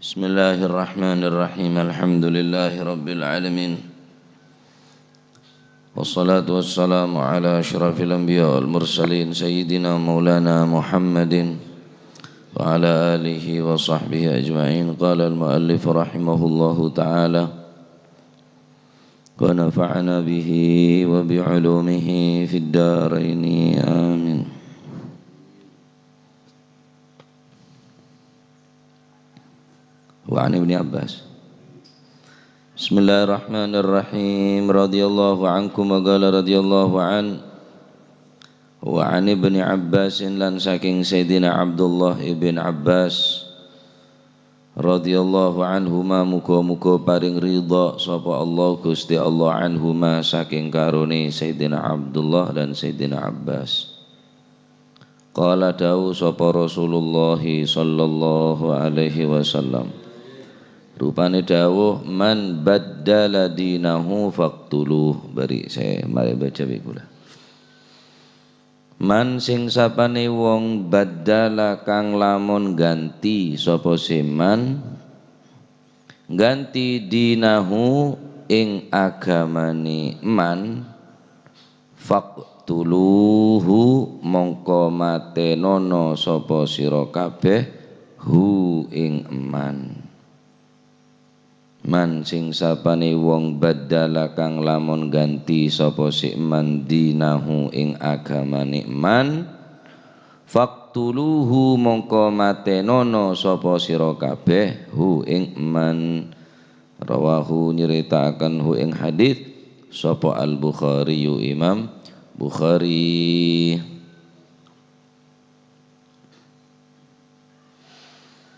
Bismillahirrahmanirrahim. Alhamdulillahi rabbil alamin. Wassalatu wassalamu ala asyrafil anbiya wal mursalin sayyidina maulana Muhammadin wa ala alihi wa sahbihi ajma'in. Qala al-muallif rahimahullahu ta'ala wa nafa'ana bihi wa bi'ulumihi fid daraini amin. Wa an Ibni Abbas. Bismillahirrahmanirrahim. Radhiyallahu ankum wa qala radhiyallahu an wa an Ibni Abbas lan saking Sayyidina Abdullah ibn Abbas radhiyallahu anhuma muga-muga paring ridha sapa Allah Gusti Allah anhuma saking karone Sayyidina Abdullah dan Sayyidina Abbas. Qala dawu sapa Rasulullah sallallahu alaihi wasallam, rupane dawuh man baddala dinahu faqtuluh. Bari saya mari baca bikula. Man sing sapane wong baddala kang lamun ganti sapa seman ganti dinahu ing agamane man faqtuluhu mongko matenono sapa sira kabeh hu ing man. Man sing sapane wong badala kang lamun ganti sapa sik man dinahu ing agamane man faqtuluhu mongko matenono sapa sira kabeh hu ing man. Rawahu nyritakaken hu ing hadis sapa Al-Bukhari Imam Bukhari.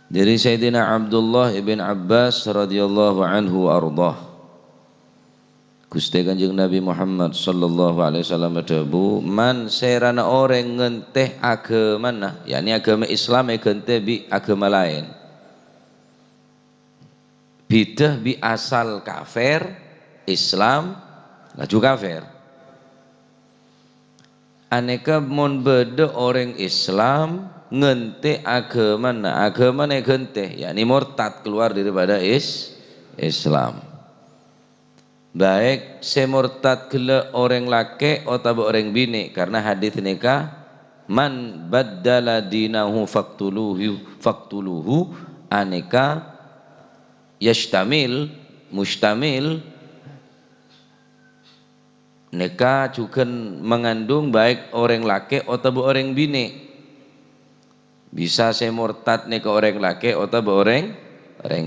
Dari Sayyidina Abdullah ibn Abbas radhiyallahu anhu ardah, Gusti Kanjeng Nabi Muhammad sallallahu alaihi wasallam dawu man serana orang ngenteh agama, yakni agama Islam ngenteh bi agama lain, bidah bi asal kafir, Islam laju kafir. Aneka mon beda orang Islam ngente agama ngente, yakni murtad keluar daripada Islam. Baik semurtad gele orang laki atau orang bini, karena hadis nikah man baddala dinahu faqtuluhu aneka yashtamil mustamil nikah juga mengandung baik orang laki atau orang bini. Bisa saya murtad nih ke orang laki atau orang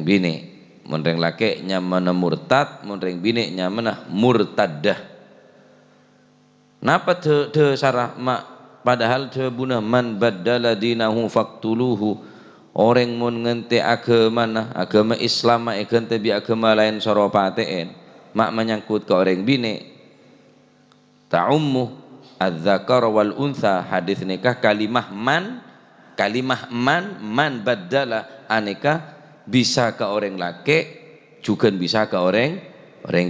bini. Mun orang laki nyamana murtad, mun orang bini nyamana murtaddah. Napa de sarah mak padahal de bunah man baddala dinahu faqtuluhu. Orang mun ngente agama Islam mak ngente bi agama lain soropateen mak menyangkut ke orang bini. Ta'ummu adz-dzakar wal untha. Hadis nikah kalimah man baddala aneka bisa ke orang laki juga bisa ke orang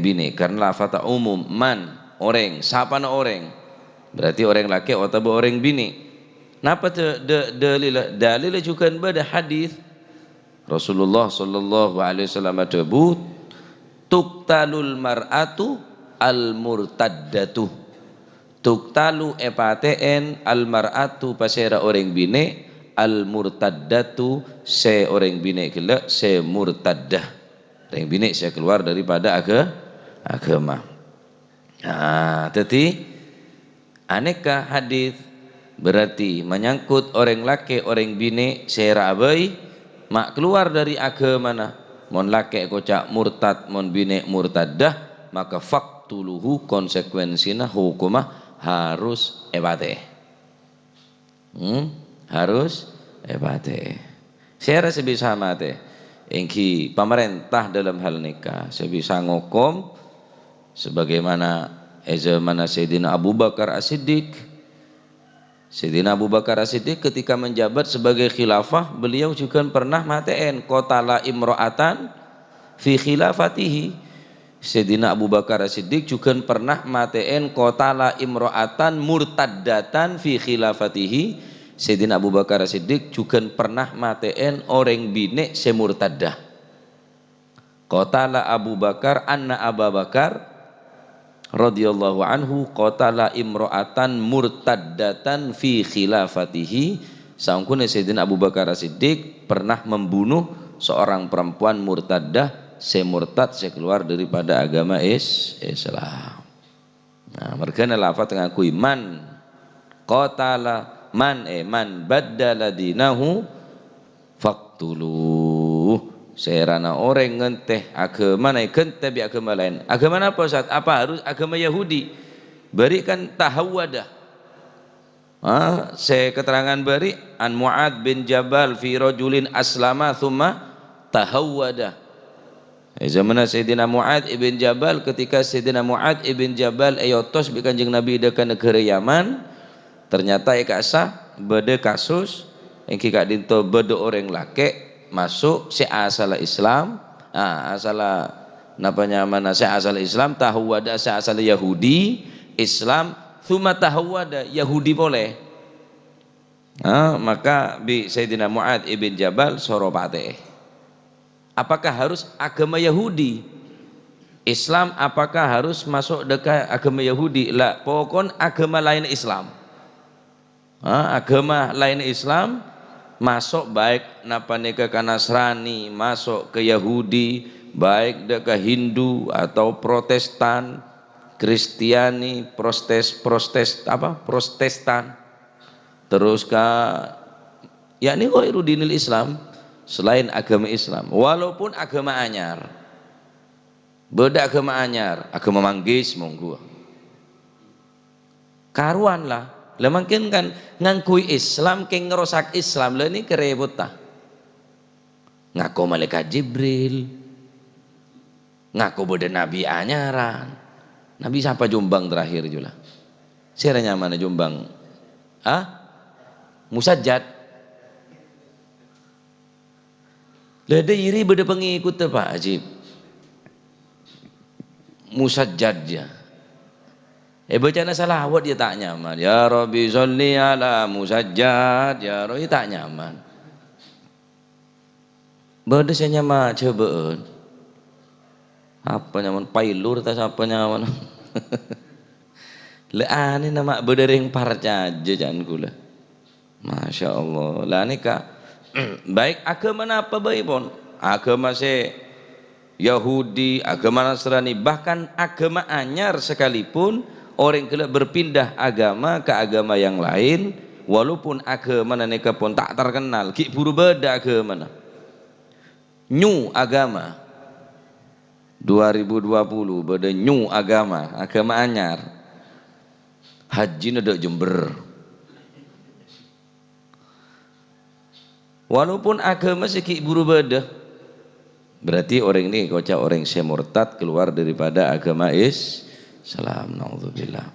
bini, karena lafaz umum man orang sapana orang berarti orang laki atau orang bini. Napa dalil juga pada hadis Rasulullah sallallahu alaihi wasallam debut tuqtalul mar'atu al murtaddatu, tuqtalu epaten al mar'atu pasera orang bini, al murtaddatu se orang bini gila se murtaddah, orang bini se keluar daripada agama. Nah, jadi aneka hadis berarti menyangkut orang laki orang bini se rabai mak keluar dari agama nah. Mon laki kocak murtad, mon bini murtaddah, maka faqtuluhu konsekuensinya hukumah harus ebate. Harus ebate. Saya rasa bisa mate. engki pemerintah dalam hal nikah sebisa ngokom sebagaimana zaman Sayyidina Abu Bakar As-Siddiq. Sayyidina Abu Bakar As-Siddiq ketika menjabat sebagai khilafah, beliau juga pernah mateen qatala imra'atan fi khilafatihi. Sayyidina Abu Bakar As-Siddiq juga pernah mateen qatala imra'atan murtaddatan fi khilafatihi. Sayyidina Abu Bakar As-Siddiq juga pernah mateen orang bine semurtaddah. Qatala Abu Bakar anna Abu Bakar radhiyallahu anhu qatala imra'atan murtaddatan fi khilafatihi. Sangkune Sayyidina Abu Bakar As-Siddiq pernah membunuh seorang perempuan murtaddah, semurtad, keluar daripada agama Islam. Nah, mergane lafaz ngakui man qatala man baddala dinahu faqtuluh. Serana orang ngenteh agama naik kente bi agama lain. Agama apa Ustaz? Apa harus agama Yahudi? Berikan tahawadah. Saya keterangan beri an Mu'ad bin Jabal fi rajulin aslama thumma tahawwadah. Zaman Sayyidina Mu'ad ibn Jabal, ketika Sayyidina Mu'ad ibn Jabal ayotos bi Kanjeng Nabi dekat negara Yaman, ternyata ikasah beda kasus engki kak dinto beda orang laki masuk si asal Islam, asal napanya mana si asal Islam, tahawada si asal Yahudi Islam, thumma tahawada Yahudi boleh. Maka bi Sayyidina Mu'ad ibn Jabal sorobate, apakah harus agama Yahudi Islam, apakah harus masuk dekat agama Yahudi? Lah pokon agama lain Islam. Agama lain Islam masuk baik napane ke Nasrani, masuk ke Yahudi, baik ke Hindu atau Protestan, Kristiani, Protestan, terus ke yakni ghairu dinil Islam, selain agama Islam, walaupun agama anyar, beda agama anyar, agama manggis monggo karuan lah. Lah mungkin kan ngangkui Islam ke ngerosak Islam, lah ini kerebut tah. Ngaku malaikat Jibril, ngaku beda Nabi anyaran. Nabi siapa Jombang terakhir juga? Siranya mana Jombang? Musajjad. Lah ada iri beda pengikut Pak Ajib. Musajjad ya. Bacana salawat dia tak nyaman. Ya Rabbi sholli ala musajjad. Ya Rabbi tak nyaman. Bada saya nyaman cobaan. Apa nyaman pailur tak apa nyaman. Lah ani nama beda ring parca aja jangan gula. Masya Allah. Lah ni kak baik agama apa baik pun. Agama se Yahudi, agama Nasrani, bahkan agama anyar sekalipun orang kelak berpindah agama ke agama yang lain, walaupun agama mereka pun tak terkenal, ki buru beda agama new agama 2020 beda new agama anyar haji nada Jember, walaupun agama sikit buru beda, berarti orang ini kocak orang semurtad, keluar daripada agama Islam, naudzubillah.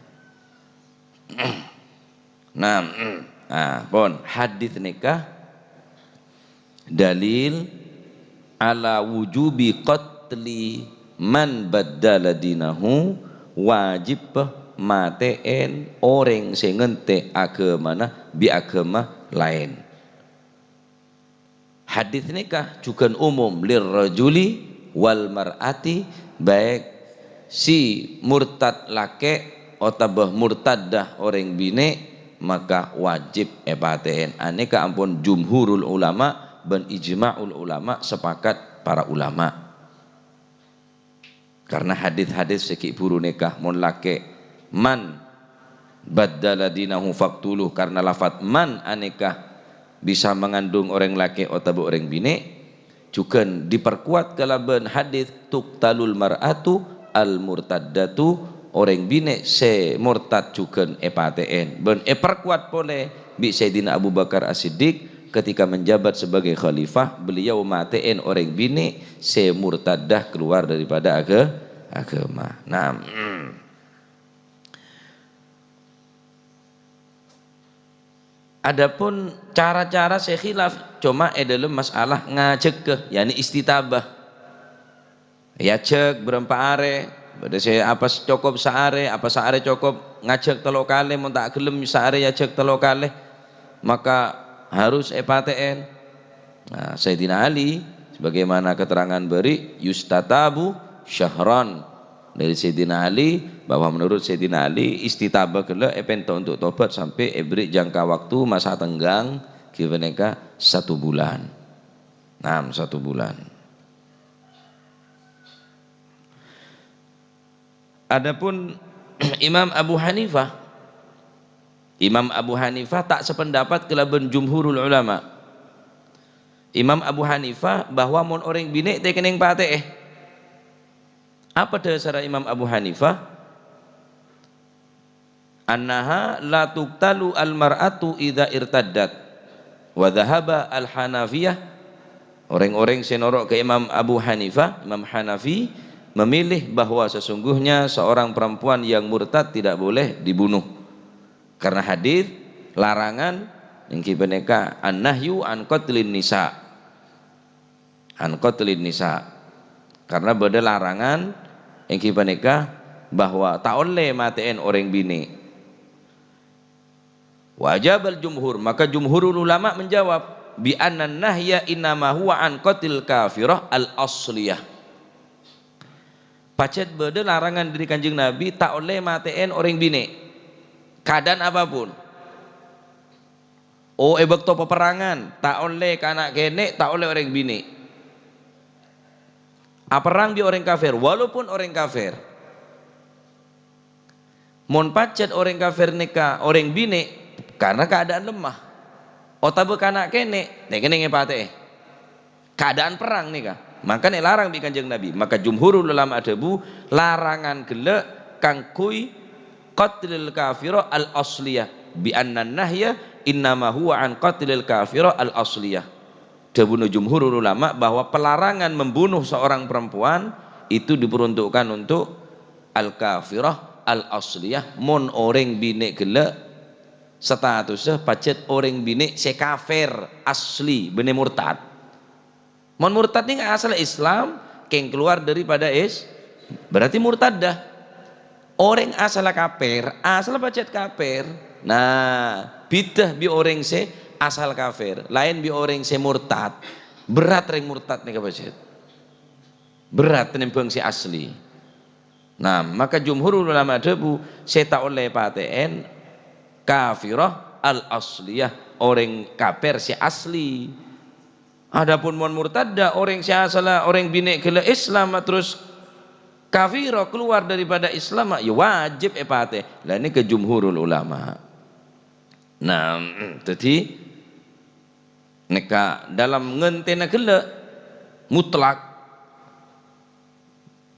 Pon hadis nikah dalil ala wujubi qatli man baddala dinahu, wajib mateen orang sing ngente agamana bi agama lain. Hadis nikah juga umum lirrajuli wal mar'ati, baik si murtad laki otabah murtaddah orang bine, maka wajib epaten. Aneka ampun jumhurul ulama dan ijma'ul ulama, sepakat para ulama. Karena hadis-hadis sekik buru nikah mun laki man baddala dinahu faqtuluh, karena lafat man aneka bisa mengandung orang laki otabah orang bine, juga diperkuat kalaban hadis tuqtalul mar'atu al murtaddatu, orang bine se murtad juga epaten ben perkuat boleh bi Sayyidina Abu Bakar As-Siddiq ketika menjabat sebagai khalifah beliau matiin orang bini se murtadah keluar daripada agama. Nah, adapun cara-cara saya khilaf cuma dalam masalah ngajek ke yakni istitabah. Ya cek berempat are, pada saya apa cukup saare, apa saare cukup ngajak telo kali, mau tak gelem saare ya cek telo kali, maka harus PTN. Nah, Sayyidina Ali sebagaimana keterangan beri yustatabu syahran dari Sayyidina Ali bahwa menurut Sayyidina Ali istitabah kala epento untuk tobat sampai beri jangka waktu masa tenggang kira-kira 1 bulan. Nah, 1 bulan. Adapun Imam Abu Hanifah tak sependapat kelaban jumhurul ulama. Imam Abu Hanifah bahwa mon orang bini teh kening pateh. Apa dasar Imam Abu Hanifah? Annaha la tuqtalu al mar'atu idza irtaddat. Wa dhahaba al Hanafiyah. Orang-orang senorok ke Imam Abu Hanifah, Imam Hanafi memilih bahwa sesungguhnya seorang perempuan yang murtad tidak boleh dibunuh karena hadis larangan yang kibaneka an-nahyu an qatlin nisa, karena beda larangan yang kibaneka bahwa tak oleh matiin orang bini. Wajabal jumhur, maka jumhurul ulama menjawab bi anna nahya innama huwa an qatil kafirah al asliyah. Pacet beda larangan dari Kanjeng Nabi tak oleh matiin orang bini keadaan apapun. Bekto peperangan tak oleh kanak kene, tak oleh orang bini. Perang di orang kafir walaupun orang kafir. Mon pacet orang kafir nikah orang bini karena keadaan lemah. Otabe kanak kene, nek kene ngepate. Keadaan perang nikah. Maka nek larang bi Kanjeng Nabi, maka jumhurul ulama adabu larangan gelek kang kui qatlil kafira al asliyah bi anna nahya innama huwa an qatlil kafira al asliyah. Dabunu jumhurul ulama bahwa pelarangan membunuh seorang perempuan itu diperuntukkan untuk al kafirah al asliyah. Mon orang bini gelek statusnya pacet orang bini se kafir asli bene murtad. Mon murtad ini asal Islam, keng keluar daripada berarti murtad dah. Orang asal kafir, asal pacet kafir. Nah, bidah bi orang se asal kafir, lain bi orang se murtad. Berat ring murtad nih pacet. Berat nembang si asli. Nah, maka jumhur ulama debu tak oleh paten kafirah al asliyah, orang kafir si asli. Adapun mon murtadda orang siasala orang bini ke Islam terus kafiro keluar daripada Islam ya wajib epate. Lah ini ke jumhurul ulama. Nah, jadi neka dalam ngentena gele mutlak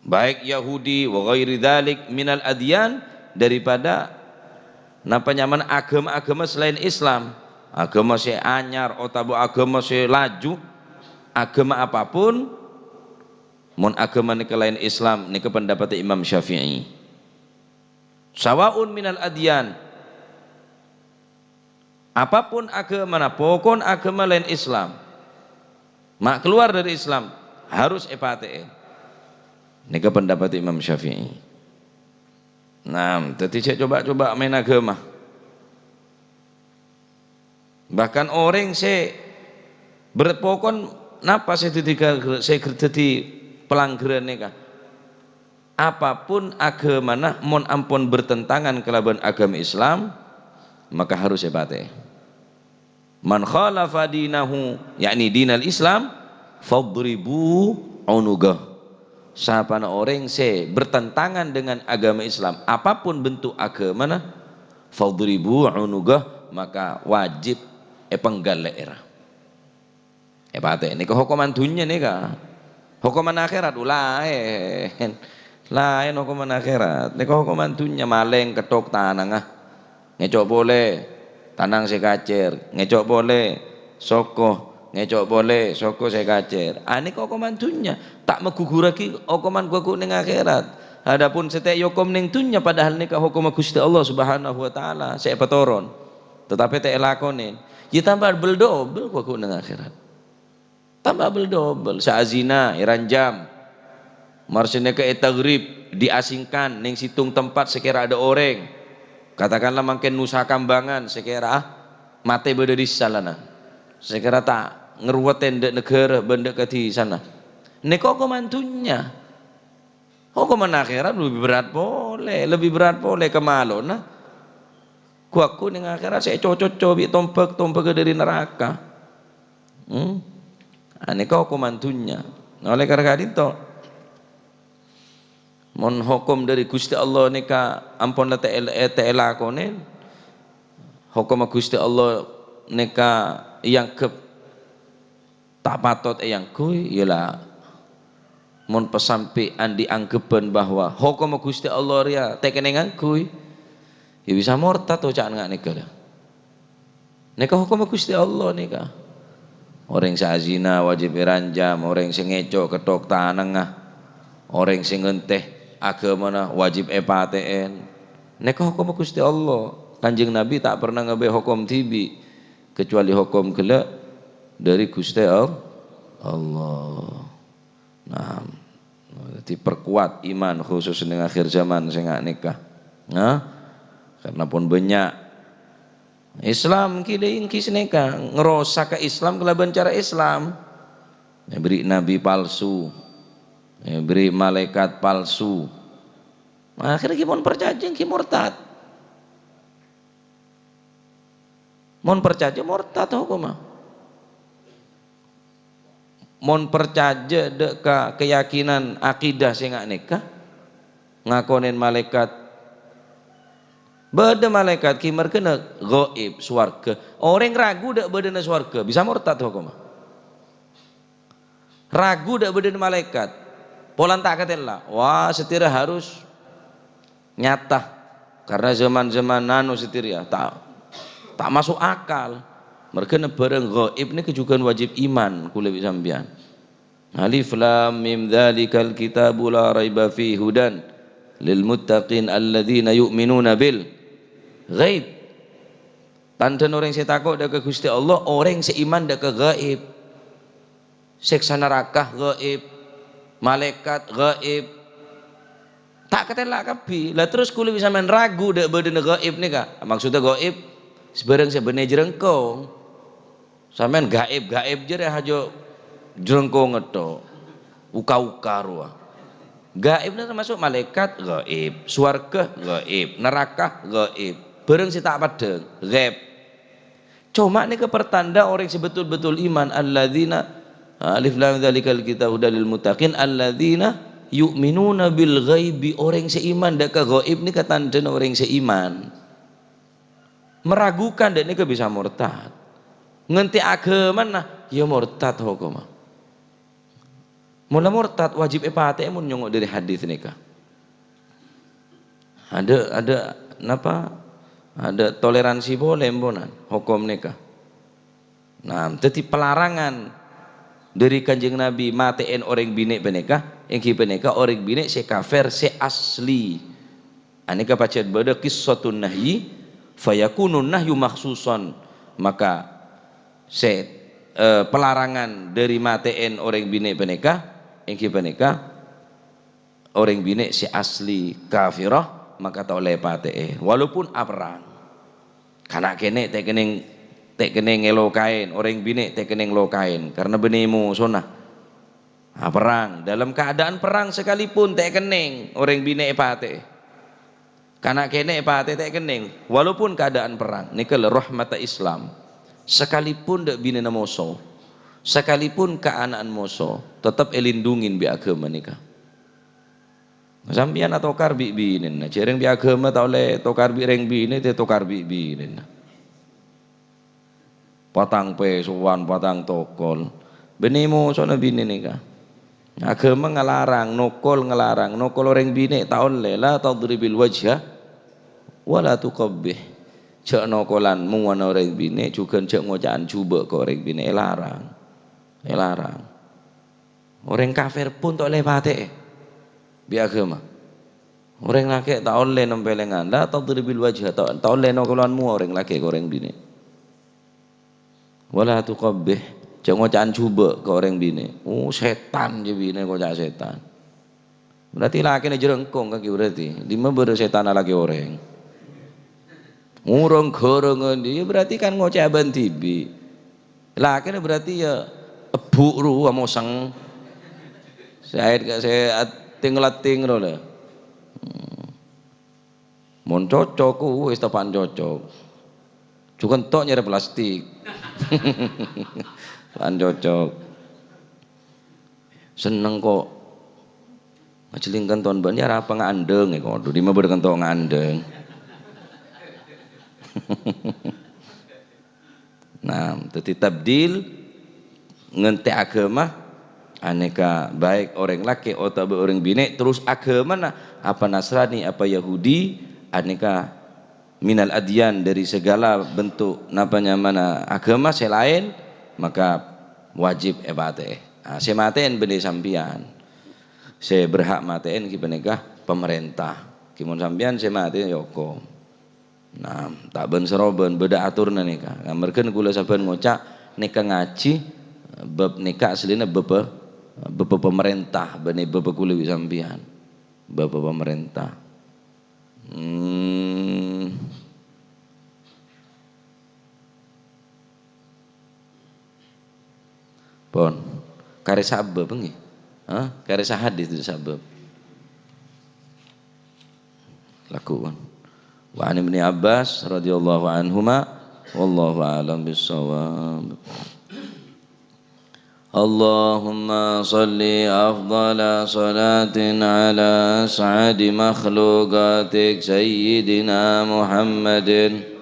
baik Yahudi wa ghairi dzalik minal adyan daripada napa nyaman agama-agama selain Islam. Agama saya anyar atau agama saya laju, agama apapun mon agama nika lain Islam nika pendapat Imam Syafi'i sawaun minal adyan, apapun agama pokon agama lain Islam mak keluar dari Islam harus epate nika pendapat Imam Syafi'i. Nah, jadi saya coba main agama. Bahkan orang saya berpokon napa saya jadi pelanggaran nikah. Apapun agama mon ampun bertentangan kelaban agama Islam maka harus sebate. Man khalafa dinahu yakni dinal Islam fadribu unugah. Siapa orang saya bertentangan dengan agama Islam apapun bentuk agama fadribu unugah maka wajib penggal daerah. Pate ini kehukuman dunia nih kah? Hukuman akhirat lain hukuman akhirat. Ini kehukuman dunia maleng ketok tanang ngecok boleh tanang sekacir ngecok boleh soko ngecok boleh soko saya kacer ane kok koman dunya tak meguguraki okoman gua ning akhirat. Adapun setiap yokom ning dunya padahal nikah hukum Gusti Allah Subhanahu wa taala saya petoron tetapi tak lakonin ya tambah beldobel gua ning akhirat tambah beldobel saazina iranjam marsine ke tagrib diasingkan ning situng tempat sekira ada orang katakanlah makin nusa kambangan sekira mate beda di salana sekira tak ngeruwetin dek negara benda ke di sana neko komantunya hukuman akhirat lebih berat boleh kemalon nah kuaku ning akhirat saya cocok cobi tompek dari neraka neko komantunya oleh karena itu mon hukum dari Gusti Allah nika ampun ta lakonen hukum Gusti Allah nika yang ke tak patut yang kui ialah mon pesampi andi anggepen bahwa hukum Gusti Allah ya tekenengan kui ya bisa murtad to cak ngak nika nika hukum Gusti Allah nika orang sazina wajib iranjam orang sing ngecok ketok tanengah orang sing ngenteh agamana wajib EPATN nika hukum Gusti Allah. Kanjeng Nabi tak pernah ngebe hukum tibi kecuali hukum kelak dari Gusti Allah. Nah, diperkuat iman khusus ning akhir zaman sing nikah. Nah, karena pun banyak Islam kideing kis nikah ngerosak ke Islam kelaban cara Islam. Beri nabi palsu, beri malaikat palsu. Akhirnya gimana perjanjian ki murtad. Mon percaja murtad hukum mon percaja dek keyakinan akidah sing ngak nikah ngakonin malaikat beda malaikat kimer kena gaib swarga orang ragu dek bedana swarga bisa murtad hukum ragu dek bedana malaikat polan tak katela wah setir harus nyata karena zaman-zaman nano setir ya tak masuk akal mereka bareng gaib ini kejukan wajib iman kula sampean alif lam mim dzalikal kitabu la raiba fihi hudan lil muttaqin alladzina yu'minuna bil ghaib tanten orang saya takut dak ke Gusti Allah orang seiman dak ke gaib siksa neraka gaib malaikat gaib tak ketela kabeh lah terus kula bisa men ragu dak bedene gaib nika maksudnya gaib sebarang sebenarnya jerengkong sampean gaib jere hajo jerengkong eto uka ruah gaib itu termasuk malaikat gaib swarga gaib neraka gaib bareng si tak padeng gaib cuma ini pertanda orang sebetul-betul iman alladzina alif lam dzalikal kitabu hudal muttaqin alladzina yu'minuna bil ghaibi orang seiman dak ka gaib ni katanden orang seiman meragukan dan ini bisa murtad ngenti agama nah ya murtad hukum mula murtad wajib EPATN mun nyongok dari hadis nikah ada napa ada toleransi boleh mbonan hukum nikah nah jadi pelarangan dari kanjeng Nabi matiin orang bini penikah engki penikah orang bini se kafir se asli aneka pacet beda qissatun nahyi fayakunun nahyu makhsusan maka pelarangan dari matiin orang bini penikah engki penikah orang bini si asli kafirah maka tak oleh pate walaupun aperang karena kene tek kening ngelokain orang bini tek kening lokain karena benimu sunah perang dalam keadaan perang sekalipun tek kening orang bini pate karena kene pate tak kening walaupun keadaan perang nikel rahmat Islam sekalipun dak bina moso sekalipun keanaan moso tetap elindungin bi agama nikah sampeyan atau karbi binin nah cereng bi agama ta oleh to karbi reng bine te to karbi binin patang pesuwan patang tokol benimo sono bini nikah agama ngelarang nokol orang bini taun lela tadribil wajha wala tuqabbih cek nokolanmu ana orang bine juga cek ngocaan coba ke orang bine larang. Larang. Orang kafir pun tak lewat bi agama. Orang laki tak oleh nempelengan, la tadribil wajha, tak oleh nokolanmu orang laki ke orang bine. Wala tuqabbih, cek ngocaan coba ke orang bine. Oh setan je bine ngocak setan. Berarti laki ni jerengkong kaki berarti. Lima baru setan lagi orang. Urang gorongan dia berarti kan ngoceh aban tibi. Laki ni berarti ya ebuk ru amosang. Saya tinglating ro lah. Mon cocok wis tepan cocok. Cuman tok nyere plastik. Pan cocok. Seneng kok. Majelingkan tahun ban ya apa ngandeng ya kok. Di mah berkan tok ngandeng. Nah, tetapi tabdil ngente agama aneka baik orang laki atau orang bine terus agama nah apa Nasrani apa Yahudi aneka minal adyan dari segala bentuk napanya mana agama selain maka wajib ebate. Saya maten bende sampian. Saya berhak maten ki penegah pemerintah. Kimun sampian saya maten yoko. Nah, tak ben seroben beda aturna nikah. Ngamarkeun kula saben ngocak nikah ngaji bab nikah aslina bab pemerintah bani bab kula sampean. Bab pemerintah. Pon. Kare sabab nggih. Hah? Kare hadis itu sabab. Lakukan. Wa an Ibnu Abbas radhiyallahu anhuma wallahu a'lam bissawab. Allahumma salli afdala salatin ala as'adi makhluqatik sayyidina Muhammadin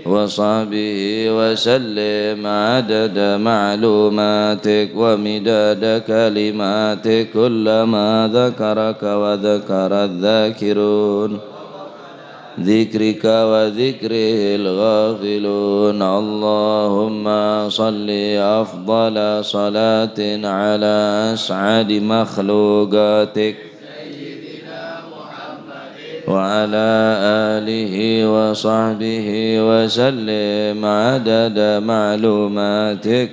wa sahbihi wa sallim adada ma'lumatik wa midada kalimatik kullama dhakaraka wa dhakara dhakirun ذكرك وذكره الغافلون اللهم صل أفضل صلاة على أسعد مخلوقاتك وعلى آله وصحبه وسلم عدد معلوماتك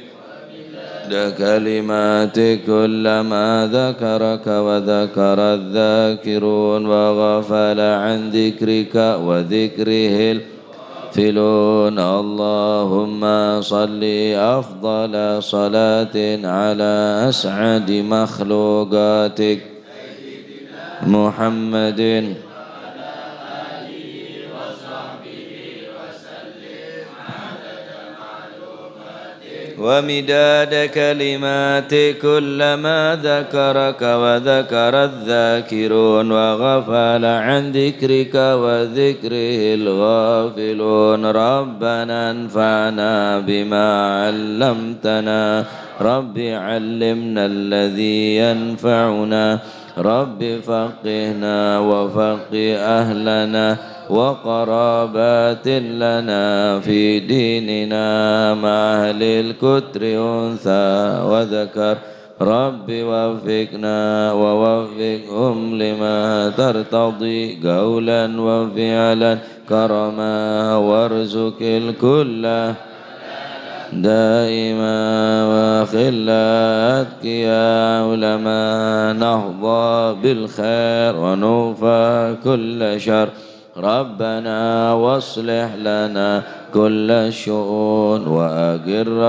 كلمات كلما ذكرك وذكر الذاكرون وغفل عن ذكرك وذكره الفلون اللهم صل أفضل صلاة على أسعد مخلوقاتك محمد ومداد كلمات كلما ذكرك وذكر الذاكرون وغفل عن ذكرك وذكره الغافلون ربنا انفعنا بما علمتنا رب علمنا الذي ينفعنا رب فقهنا وفقه أهلنا وقرابات لنا في ديننا مع أهل الكتر أنثى وذكر رب وفقنا ووفقهم لما ترتضي قولا وفعلا كرما وارزق الكل دائما وخلاتك يا علماء نهضى بالخير ونوفى كل شر ربنا واصلح لنا كل الشؤون وأقر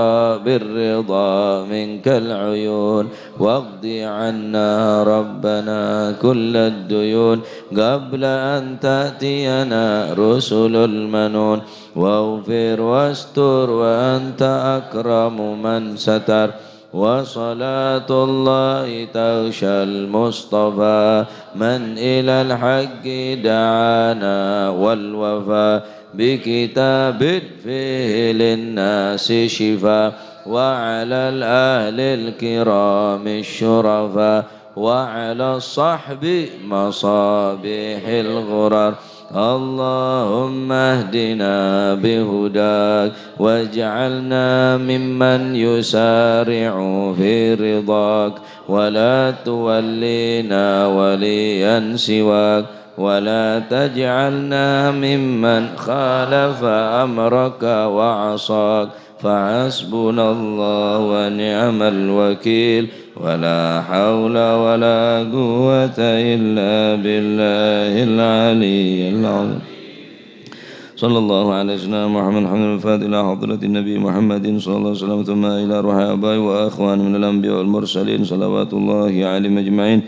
بالرضا منك العيون واقض عنا ربنا كل الديون قبل أن تأتينا رسل المنون واغفر واستر وأنت أكرم من ستر وصلاة الله تغشى المصطفى من إلى الحق دعانا والوفاء بكتاب فيه للناس شفاء وعلى الأهل الكرام الشرفاء وعلى الصحب مصابيح الغرر اللهم اهدنا بهداك واجعلنا ممن يسارع في رضاك ولا تولينا وليا سواك ولا تجعلنا ممن خالف أمرك وعصاك فحسبنا الله ونعم الوكيل ولا حول ولا قوة إلا بالله العلي العظيم صلى الله على سيدنا محمد الحمد الفاتح إلى حضرة النبي محمد صلى الله عليه وسلم ثم إلى روح آبائي وأخوان من الأنبياء والمرسلين صلوات الله عليهم أجمعين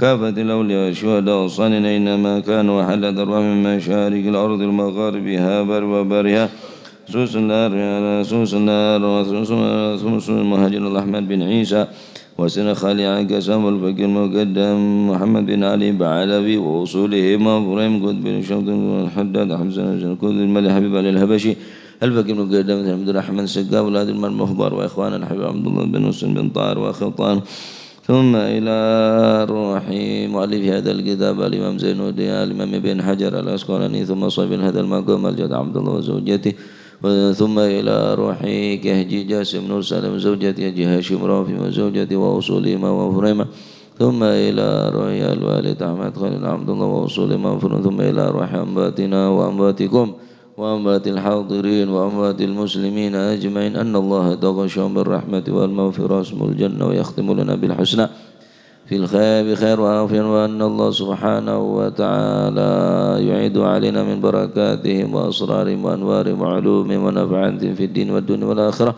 كافة الأولياء والشهداء والصالحين أينما كانوا وحل دربهم من مشارق الأرض المغاربها بر وبرها سوس النار سوس النار وسوس المهاجر الأحمد بن عيسى وسن خالي عن قسم الفقير المقدم محمد بن علي بعلوي ووصولهم وفريم قد بن شمط الحداد حمزة بن كود الملك حبيب علي الهبشي الفقير المقدم عبد الرحمن السقا أولاد المخبر وإخوان الحبيب عبد الله بن مسلم بن طاهر وخلطان ثم إلى روح مؤلف هذا الكتاب الإمام زين الدين الإمام بن حجر العسقلاني ثم صاحب هذا المقام الجد عبد الله وزوجته ثم إلى روح كهجي جاسم نور سالم زوجته هجي هاشم رافي وزوجته وأصولهما وفريمة ثم إلى روح الوالد أحمد خليل عبد الله وأصولهما وفريمة ثم إلى روح أنباتنا وأنباتكم وأنبات الحاضرين وأموات المسلمين أجمعين أن الله تغشهم بالرحمة والمغفرة اسم الجنة ويختم لنا بالحسنى في الخير بخير وعافية وأن الله سبحانه وتعالى يعيد علينا من بركاتهم وأسرارهم وأنوارهم وعلومهم ونفعاتهم في الدين والدنيا والآخرة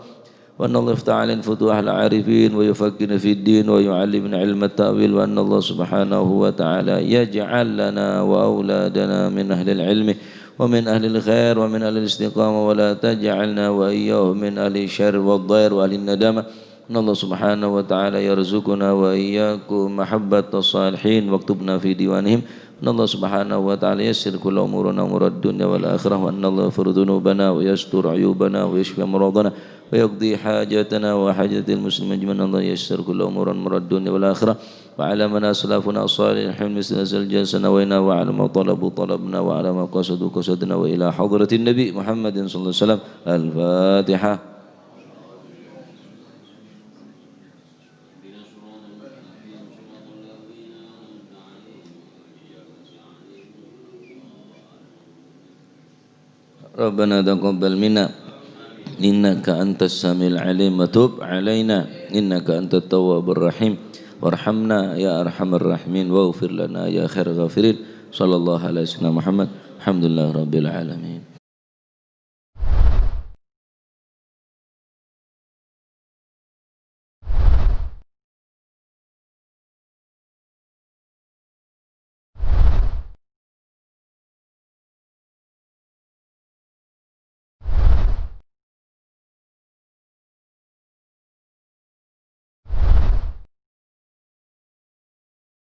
وأن الله يفتح علينا فتوح العارفين ويفكرنا في الدين ويعلمنا علم التأويل وأن الله سبحانه وتعالى يجعل لنا وأولادنا من أهل العلم ومن أهل الخير ومن أهل الاستقامة ولا تجعلنا وإياهم من أهل الشر والضير وأهل الندامة إن الله سبحانه وتعالى يرزقنا وإياكم محبة الصالحين واكتبنا في ديوانهم إن الله سبحانه وتعالى يسر كل أمورنا أمور الدنيا والآخرة وأن الله يغفر ذنوبنا ويستر عيوبنا ويشفي أمراضنا ويقضي حاجاتنا وحاجة المسلمين أجمعين الله يسر كل أمور الدنيا والآخرة وعلى من أسلافنا الصالحين مثل الجلسة نوينا وعلى ما طلبوا طلبنا وعلى ما قصدوا قصدنا وإلى حضرة النبي محمد صلى الله عليه وسلم الفاتحة. ربنا تقبل منا إنك أنت السميع العليم وتب علينا إنك أنت التواب الرحيم وارحمنا يا أرحم الراحمين واغفر لنا يا خير الغافرين صلى الله على سيدنا محمد الحمد لله رب العالمين.